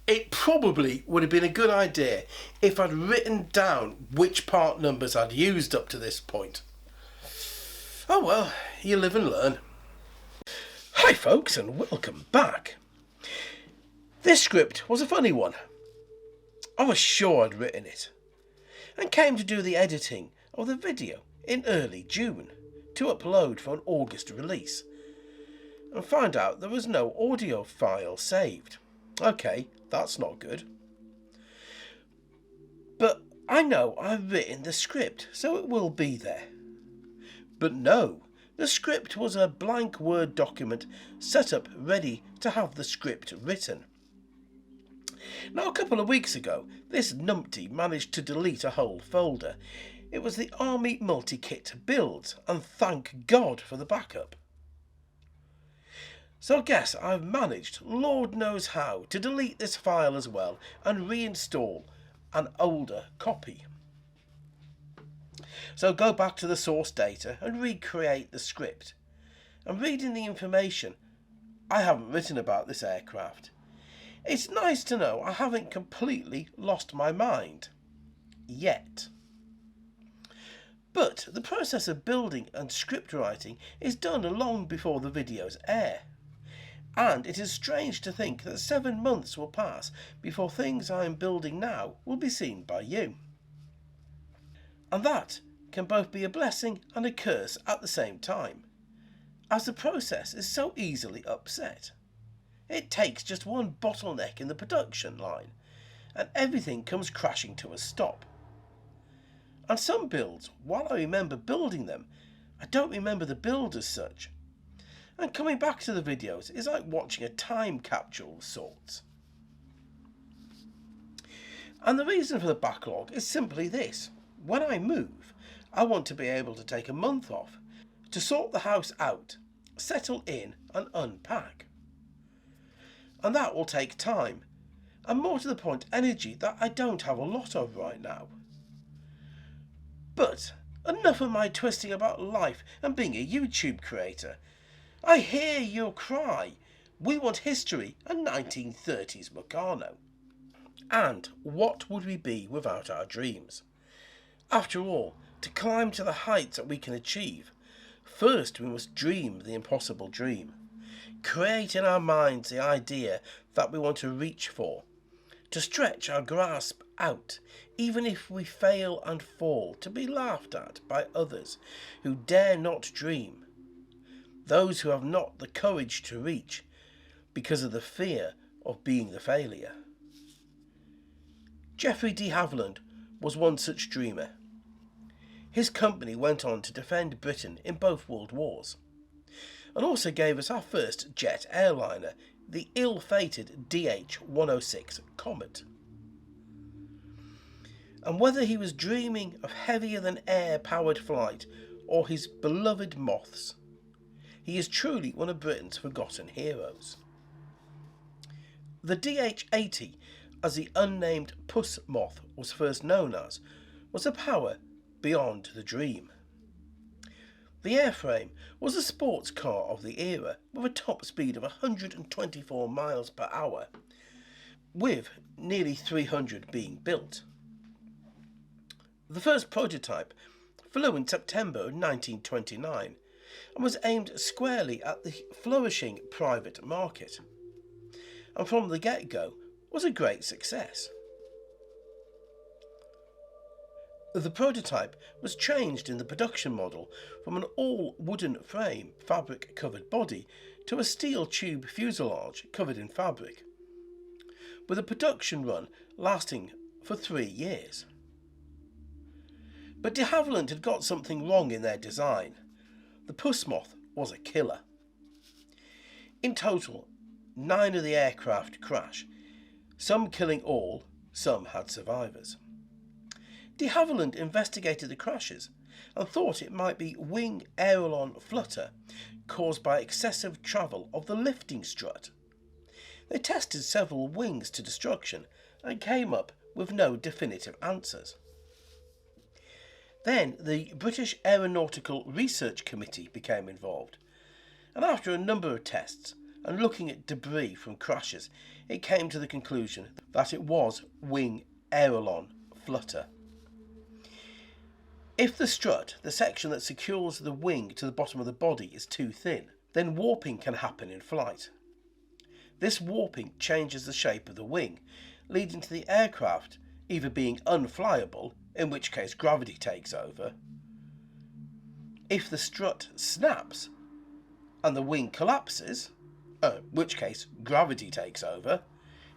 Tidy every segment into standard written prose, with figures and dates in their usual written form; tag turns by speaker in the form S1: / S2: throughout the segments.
S1: It probably would have been a good idea if I'd written down which part numbers I'd used up to this point. Oh well, you live and learn. Hi folks, and welcome back. This script was a funny one. I was sure I'd written it, and came to do the editing of the video in early June to upload for an August release, and find out there was no audio file saved. Okay, that's not good. But I know I've written the script, so it will be there. But no, the script was a blank Word document set up ready to have the script written. Now, a couple of weeks ago, this numpty managed to delete a whole folder. It was the Army multi-kit build, and thank God for the backup. So I guess I've managed, Lord knows how, to delete this file as well and reinstall an older copy. So go back to the source data and recreate the script. And reading the information I haven't written about this aircraft, it's nice to know I haven't completely lost my mind. Yet. But the process of building and script writing is done long before the videos air. And it is strange to think that 7 months will pass before things I am building now will be seen by you. And that can both be a blessing and a curse at the same time, as the process is so easily upset. It takes just one bottleneck in the production line, and everything comes crashing to a stop. And some builds, while I remember building them, I don't remember the build as such. And coming back to the videos is like watching a time capsule of sorts. And the reason for the backlog is simply this. When I move, I want to be able to take a month off to sort the house out, settle in and unpack. And that will take time, and more to the point, energy that I don't have a lot of right now. But enough of my twisting about life and being a YouTube creator. I hear your cry. We want history and 1930s Meccano. And what would we be without our dreams? After all, to climb to the heights that we can achieve, first we must dream the impossible dream. Create in our minds the idea that we want to reach for. To stretch our grasp out, even if we fail and fall, to be laughed at by others who dare not dream. Those who have not the courage to reach because of the fear of being the failure. Geoffrey de Havilland was one such dreamer. His company went on to defend Britain in both World Wars, and also gave us our first jet airliner, the ill-fated DH-106 Comet. And whether he was dreaming of heavier-than-air powered flight or his beloved moths, he is truly one of Britain's forgotten heroes. The DH-80, as the unnamed Puss Moth was first known as, was a power beyond the dream. The airframe was a sports car of the era with a top speed of 124 miles per hour, with nearly 300 being built. The first prototype flew in September 1929 and was aimed squarely at the flourishing private market, and from the get-go was a great success. The prototype was changed in the production model from an all-wooden frame fabric-covered body to a steel tube fuselage covered in fabric, with a production run lasting for 3 years. But de Havilland had got something wrong in their design. The Puss Moth was a killer. In total, 9 of the aircraft crash, some killing all, some had survivors. De Havilland investigated the crashes and thought it might be wing aileron flutter caused by excessive travel of the lifting strut. They tested several wings to destruction and came up with no definitive answers. Then the British Aeronautical Research Committee became involved, and after a number of tests and looking at debris from crashes, it came to the conclusion that it was wing aileron flutter. If the strut, the section that secures the wing to the bottom of the body, is too thin, then warping can happen in flight. This warping changes the shape of the wing, leading to the aircraft either being unflyable, in which case gravity takes over. If the strut snaps and the wing collapses, in which case gravity takes over.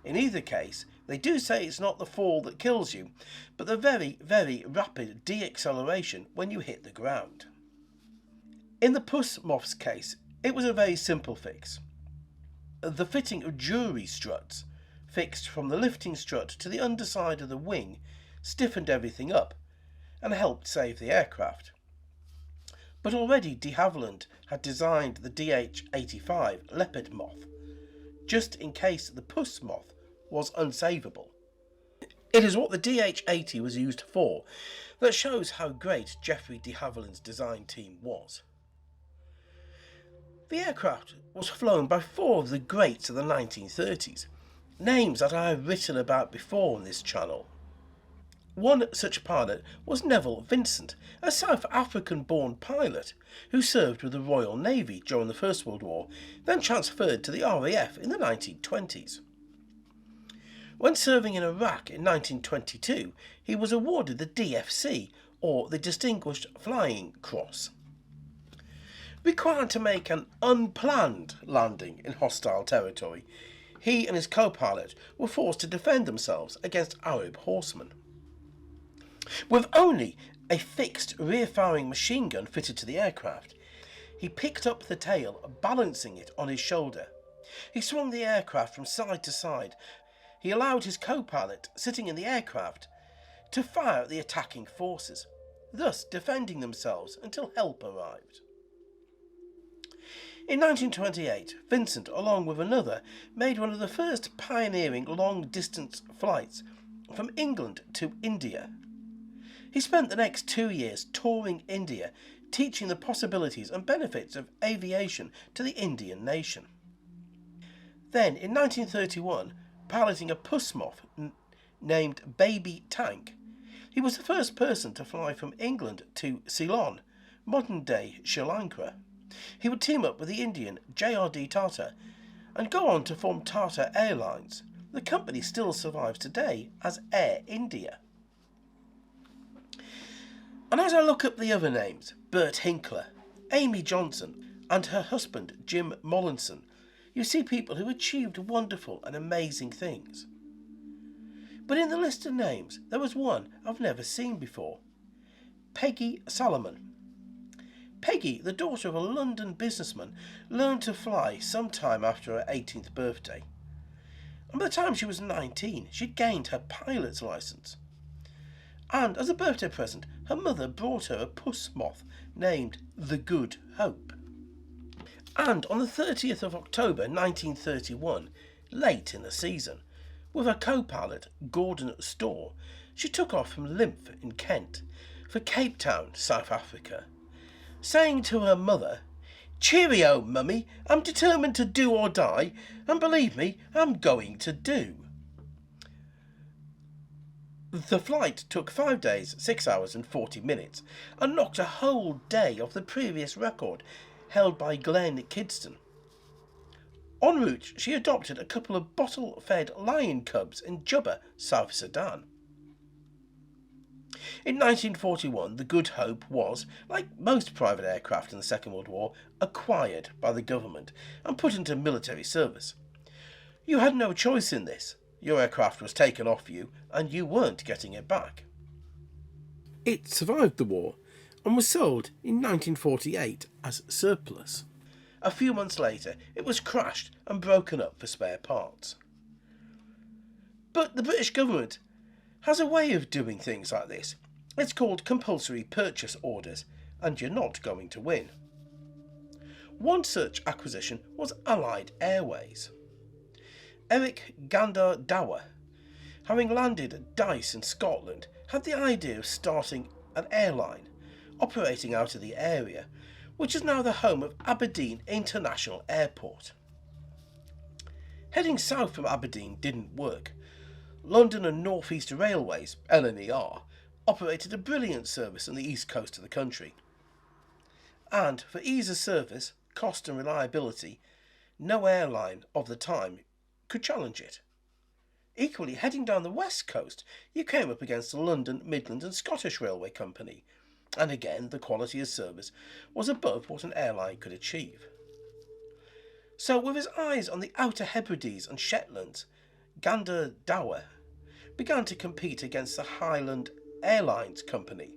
S1: In either case, they do say it's not the fall that kills you, but the very, very rapid deacceleration when you hit the ground. In the Puss Moth's case, it was a very simple fix. The fitting of jury struts, fixed from the lifting strut to the underside of the wing, stiffened everything up and helped save the aircraft. But already de Havilland had designed the DH-85 Leopard Moth, just in case the Puss Moth was unsavable. It is what the DH-80 was used for that shows how great Geoffrey de Havilland's design team was. The aircraft was flown by four of the greats of the 1930s, names that I have written about before on this channel. One such pilot was Neville Vincent, a South African-born pilot who served with the Royal Navy during the First World War, then transferred to the RAF in the 1920s. When serving in Iraq in 1922, he was awarded the DFC, or the Distinguished Flying Cross. Required to make an unplanned landing in hostile territory, he and his co-pilot were forced to defend themselves against Arab horsemen. With only a fixed rear-firing machine gun fitted to the aircraft, he picked up the tail, balancing it on his shoulder. He swung the aircraft from side to side. He allowed his co-pilot, sitting in the aircraft, to fire at the attacking forces, thus defending themselves until help arrived. In 1928, Vincent, along with another, made one of the first pioneering long-distance flights from England to India. He spent the next 2 years touring India, teaching the possibilities and benefits of aviation to the Indian nation. Then, in 1931, piloting a Puss Moth named Baby Tank, he was the first person to fly from England to Ceylon, modern-day Sri Lanka. He would team up with the Indian JRD Tata and go on to form Tata Airlines. The company still survives today as Air India. And as I look up the other names, Bert Hinkler, Amy Johnson and her husband Jim Mollison, you see people who achieved wonderful and amazing things. But in the list of names, there was one I've never seen before. Peggy Salaman. Peggy, the daughter of a London businessman, learned to fly sometime after her 18th birthday. And by the time she was 19, she'd gained her pilot's licence. And as a birthday present, her mother brought her a Puss Moth named The Good Hope. And on the 30th of October 1931, late in the season, with her co-pilot Gordon Storr, she took off from Lymph in Kent for Cape Town, South Africa, saying to her mother, "Cheerio, Mummy, I'm determined to do or die, and believe me, I'm going to do." The flight took 5 days, 6 hours and 40 minutes, and knocked a whole day off the previous record held by Glenn Kidston. En route, she adopted a couple of bottle-fed lion cubs in Juba, South Sudan. In 1941, the Good Hope was, like most private aircraft in the Second World War, acquired by the government and put into military service. You had no choice in this. Your aircraft was taken off you, and you weren't getting it back. It survived the war and was sold in 1948 as surplus. A few months later, it was crashed and broken up for spare parts. But the British government has a way of doing things like this. It's called compulsory purchase orders, and you're not going to win. One such acquisition was Allied Airways. Eric Gandar Dower, having landed at Dice in Scotland, had the idea of starting an airline operating out of the area, which is now the home of Aberdeen International Airport. Heading south from Aberdeen didn't work. London and North East Railways, LNER, operated a brilliant service on the east coast of the country. And for ease of service, cost and reliability, no airline of the time could challenge it. Equally, heading down the west coast, you came up against the London, Midland and Scottish Railway Company, and again the quality of service was above what an airline could achieve. So, with his eyes on the Outer Hebrides and Shetlands, Gander Dower began to compete against the Highland Airlines Company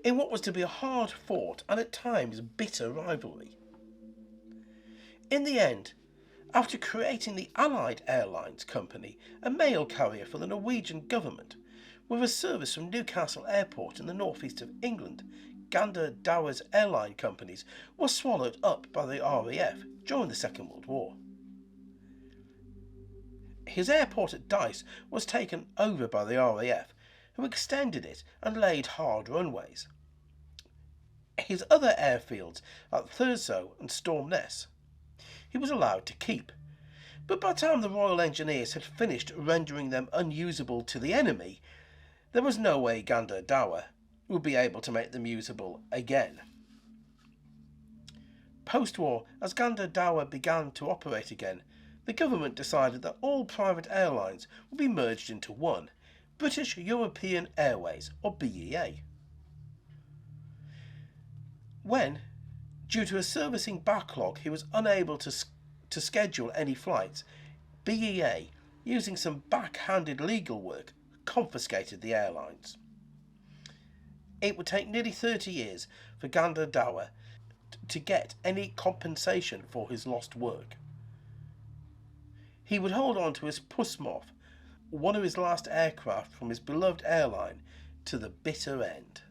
S1: in what was to be a hard-fought and at times bitter rivalry. In the end, after creating the Allied Airlines Company, a mail carrier for the Norwegian government, with a service from Newcastle Airport in the northeast of England, Gander Dower's airline companies were swallowed up by the RAF during the Second World War. His airport at Dice was taken over by the RAF, who extended it and laid hard runways. His other airfields at Thurso and Stormness he was allowed to keep, but by the time the Royal Engineers had finished rendering them unusable to the enemy, there was no way Gander Dower would be able to make them usable again. Post-war, as Gander Dower began to operate again, the government decided that all private airlines would be merged into one, British European Airways, or BEA. When, due to a servicing backlog, he was unable to schedule any flights, BEA, using some backhanded legal work, confiscated the airlines. It would take nearly 30 years for Gander Dower to get any compensation for his lost work. He would hold on to his Puss Moth, one of his last aircraft from his beloved airline, to the bitter end.